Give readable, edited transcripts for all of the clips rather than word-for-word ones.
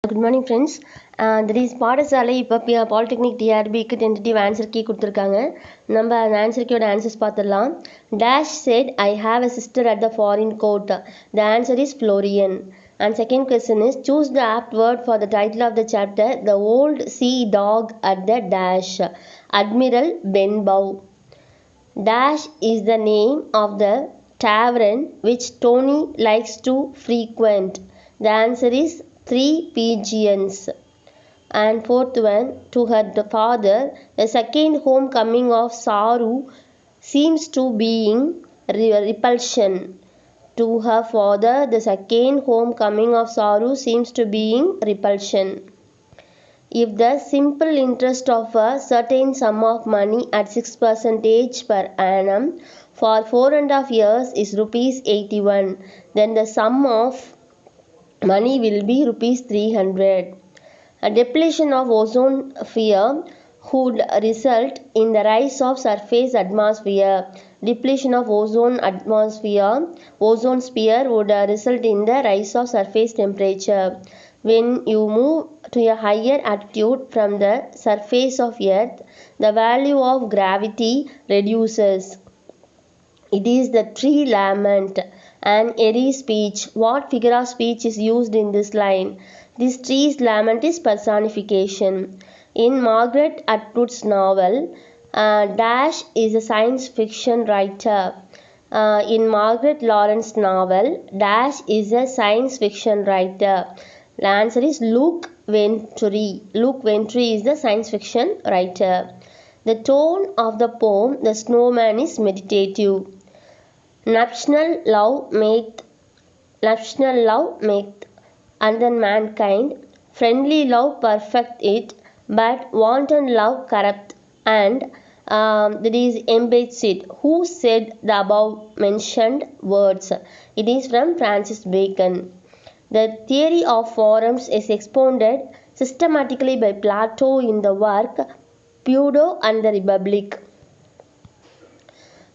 Good morning friends. That is பாடசாலை இப்போ Polytechnic TRB tentative answer key கொடுத்துருக்காங்க. நம்ம அந்த answer key answers பார்த்துடலாம். Dash said I have a sister at the foreign court. The answer is Florian. And second question is choose the apt word for the title of the chapter. The old sea dog at the dash. Admiral Benbow. Dash is the name of the tavern which Tony likes to frequent. The answer is Three Pigeons. And fourth one, to her father, the second homecoming of sorrow seems to being repulsion. To her father, the second homecoming of sorrow seems to being repulsion. If the simple interest of a certain sum of money at 6% per annum for 4.5 years is rupees 81, then the sum of money will be rupees 300. A depletion of ozone sphere would result in the rise of surface atmosphere. Depletion of ozone sphere would result in the rise of surface temperature. When you move to a higher altitude from the surface of Earth, the value of gravity reduces. It is the tree lament, an airy speech. What figure of speech is used in this line? This tree's lament is personification. In Margaret Atwood's novel, Dash is a science fiction writer. In Margaret Lawrence's novel, Dash is a science fiction writer. The answer is Luke Venturi. Luke Venturi is the science fiction writer. The tone of the poem, The Snowman, is meditative. Nuptial love maketh undone mankind. Friendly love perfect it, but wanton love corrupt and that is embeds it. Who said the above mentioned words? It is from Francis Bacon. The theory of forms is expounded systematically by Plato in the work Phaedo and the Republic.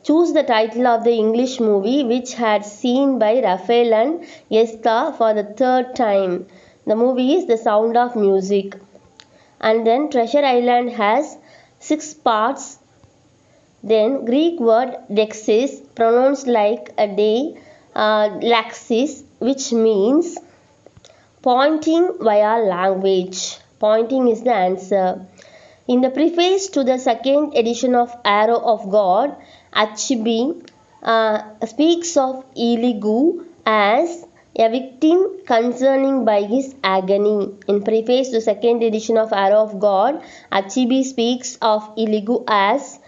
Choose the title of the English movie which had seen by Raphael and Esther for the third time. The movie is The Sound of Music. And then Treasure Island has 6 parts. Then Greek word dexis, pronounced like a day, laxis, which means pointing via language. Pointing is the answer. In the preface to the second edition of Arrow of God, Achebe speaks of Elihu as a victim concerning by his agony. In preface to second edition of Arrow of God, Achebe speaks of Elihu as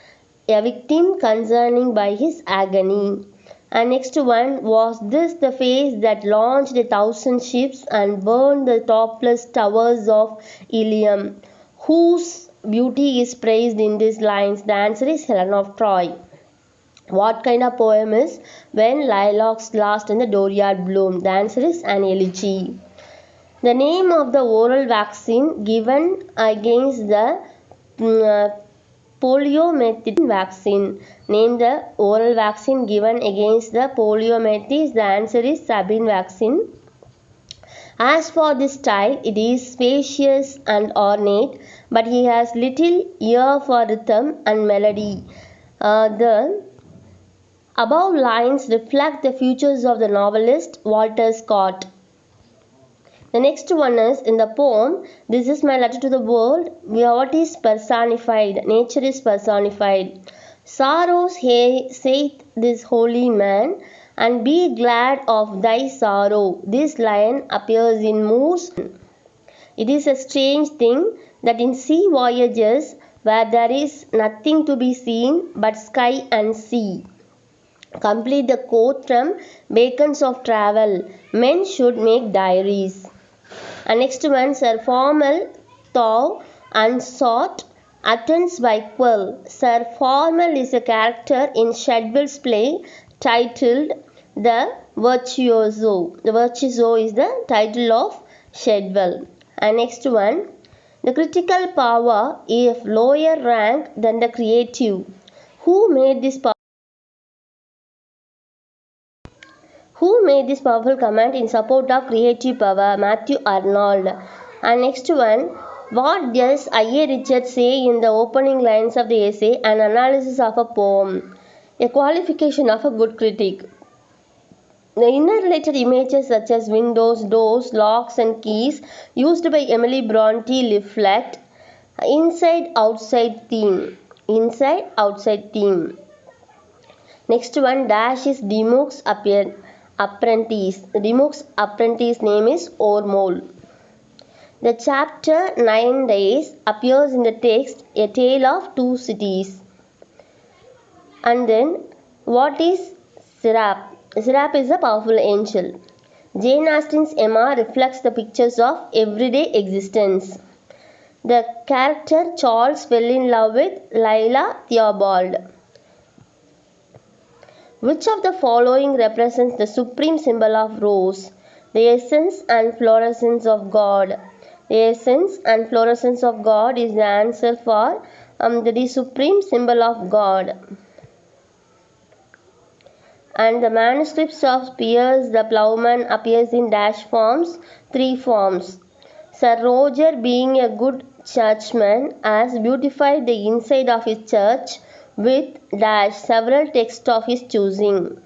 a victim concerning by his agony. And next one, was this the face that launched 1,000 ships and burned the topless towers of Ilium? Whose beauty is praised in these lines? The answer is Helen of Troy. What kind of poem is When Lilacs Last and the Dooryard Bloom? The answer is an elegy. The name of the oral vaccine given against the poliomyelitis vaccine. Name the oral vaccine given against the poliomyelitis. The answer is Sabin vaccine. As for this style, it is spacious and ornate, but he has little ear for rhythm and melody. The above lines reflect the features of the novelist Walter Scott. The next one is in the poem, This is my letter to the world. What is personified? Nature is personified. Sorrow saith this holy man, and be glad of thy sorrow. This lion appears in Moore's. It is a strange thing that in sea voyages, where there is nothing to be seen but sky and sea. Complete the quote from Bacon's of Travel. Men should make diaries. And next one, Sir Formal Thou unsought attends by Quill. Sir Formal is a character in Shadwell's play titled The Virtuoso. The Virtuoso is the title of Shadwell. And next one, the critical power is lower rank than the creative. Who made this powerful comment in support of creative power? Matthew Arnold. And next one, what does I.A. Richards say in the opening lines of the essay, An Analysis of a Poem? A qualification of a good critic. The interrelated images such as windows, doors, locks and keys used by Emily Bronte reflect inside-outside theme. Inside-outside theme. Next one, dash is Dimuk's apprentice. Dimuk's apprentice name is Ormol. The chapter 9 days appears in the text A Tale of Two Cities. And then, what is Sirap? Sirap is a powerful angel. Jane Austen's Emma reflects the pictures of everyday existence. The character Charles fell in love with Lila Theobald. Which of the following represents the supreme symbol of rose? The essence and florescence of God. The essence and florescence of God is the answer for the supreme symbol of God. And the manuscripts of Piers the Plowman appears in dash forms, 3 forms. Sir Roger, being a good churchman, has beautified the inside of his church with dash several texts of his choosing.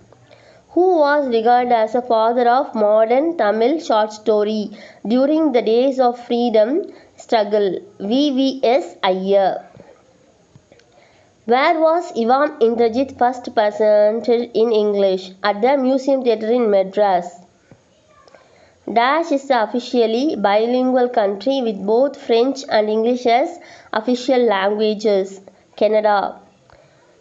Who was regarded as a father of modern Tamil short story during the days of freedom struggle? V.V.S. Iyer. Where was Ivam Indrajit first presented in English? At the Museum Theatre in Madras. Dash is the officially bilingual country with both French and English as official languages. Canada.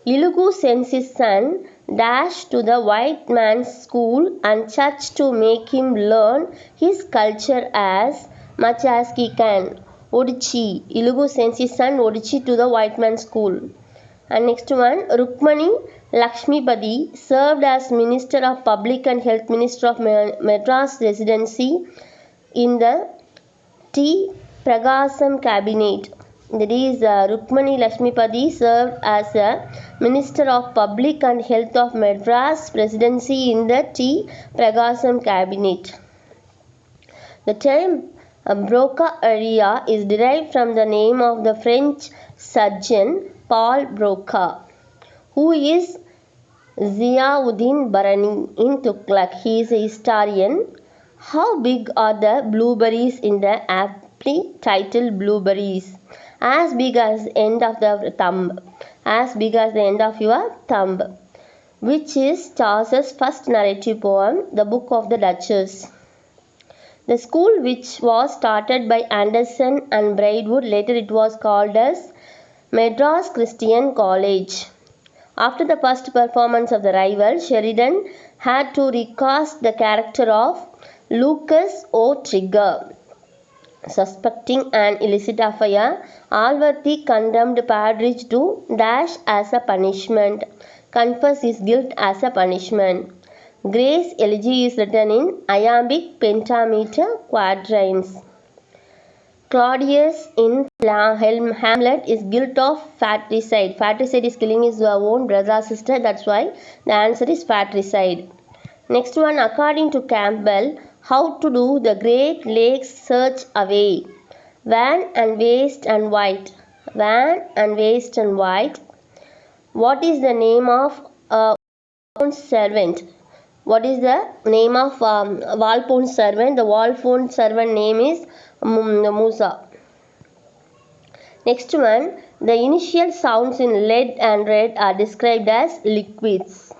Ilugu sends his son Dash to the white man's school and church to make him learn his culture as much as he can. Odichi. Ilugu sends his son Odichi to the white man's school. And next one, Rukmani Lakshmipati served as Minister of Public and Health Minister of Madras Residency in the T. Pragasam Cabinet. That is, Rukmani Lakshmipati served as a Minister of Public and Health of Madras Presidency in the T. Pragasam Cabinet. The term Broca area is derived from the name of the French surgeon Paul Broca, who is Ziauddin Barani in Tughlaq. He is a historian. How big are the blueberries in the aptly titled Blueberries? As big as the end of the thumb. As big as the end of your thumb. Which is Chaucer's first narrative poem, The Book of the Duchess. The school, which was started by Anderson and Braidwood, later it was called as Madras Christian College. After the first performance of The Rival, Sheridan had to recast the character of Lucas O'Trigger. Suspecting an illicit affair, Alworthy condemned Partridge to dash as a punishment, confess his guilt as a punishment. Gray's elegy is written in iambic pentameter quatrains. Claudius in Hamlet is guilty of fratricide. Fratricide is killing his own brother or sister. That's why the answer is fratricide. Next one, according to Campbell, how to do the Great Lakes search away. Van and waste and white. Van and waste and white. What is the name of a servant? What is the name of Walpole's servant? The Walpole servant name is Musa. Next one, the initial sounds in lead and red are described as liquids.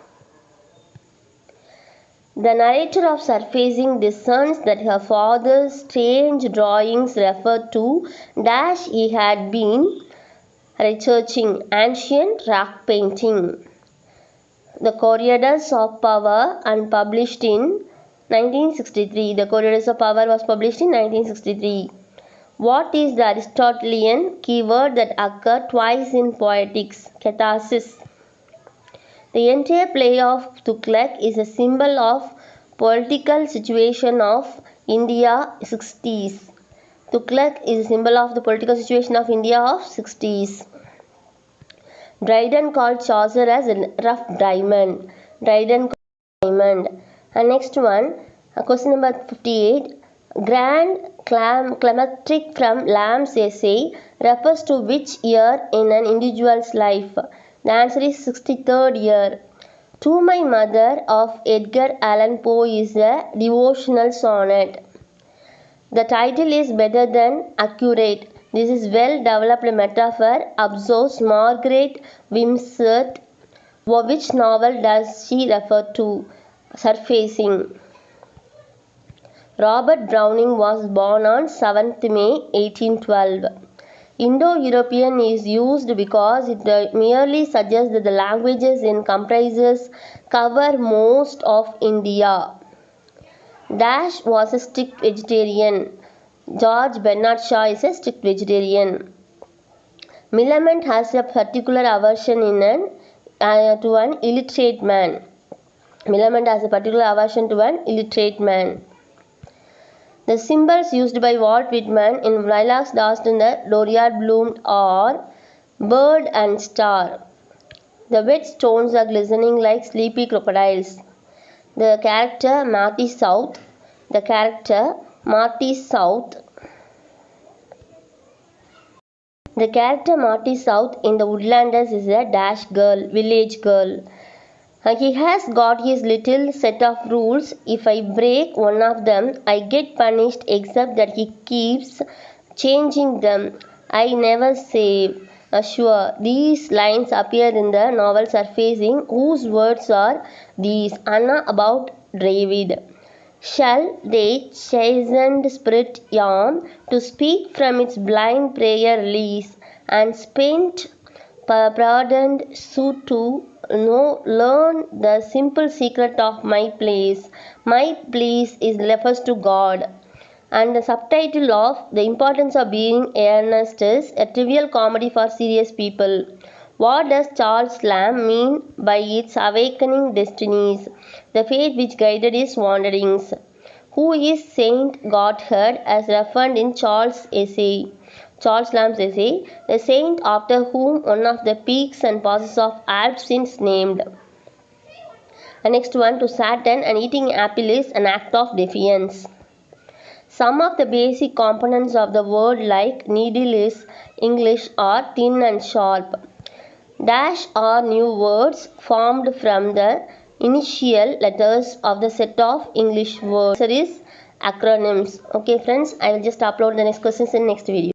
The narrator of Surfacing discerns that her father's strange drawings refer to dash he had been researching, ancient rock painting. The Corridors of Power, unpublished in 1963. The Corridors of Power was published in 1963. What is the Aristotelian keyword that occurs twice in Poetics? Catharsis. The entire play of Tughlaq is a symbol of political situation of India 60s. Tughlaq is a symbol of the political situation of India of 60s. Dryden called Chaucer as a rough diamond. Dryden called diamond. And next one, question number 58. Climactic from Lamb's essay refers to which year in an individual's life? The answer is 63rd year. To My Mother of Edgar Allan Poe is a devotional sonnet. The title is better than accurate. This is well-developed metaphor absorbs Margaret Wimsatt. Which novel does she refer to? Surfacing. Robert Browning was born on 7th May 1812. Indo-European is used because it merely suggests that the languages it comprises cover most of India. Dash was a strict vegetarian. George Bernard Shaw is a strict vegetarian. Millamant has a particular aversion to an illiterate man. Millamant has a particular aversion to an illiterate man. The symbols used by Walt Whitman in Lilacs Dust in the Doriad Bloomed are bird and star. The wet stones are glistening like sleepy crocodiles. The character Marty South. The character Marty South in The Woodlanders is a dash girl, village girl. He has got his little set of rules. If I break one of them, I get punished, except that he keeps changing them. I never save. Sure, these lines appear in the novel Surfacing. Whose words are these? Anna about David. Shall the chastened spirit yawn to speak from its blind prayer release, and spent pardoned suit to learn the simple secret of my place. My place is refers to God. And the subtitle of The Importance of Being Earnest is a trivial comedy for serious people. What does Charles Lamb mean by its awakening destinies, the fate which guided his wanderings? Who is Saint Gotthard as referred in Charles Lamb's essay, the saint after whom one of the peaks and passes of Alps is named. And next one, to Saturn, and eating apple is an act of defiance. Some of the basic components of the word like needle is English are thin and sharp. Dash are new words formed from the initial letters of the set of English words. Answer is acronyms. Okay friends, I will just upload the next questions in next video.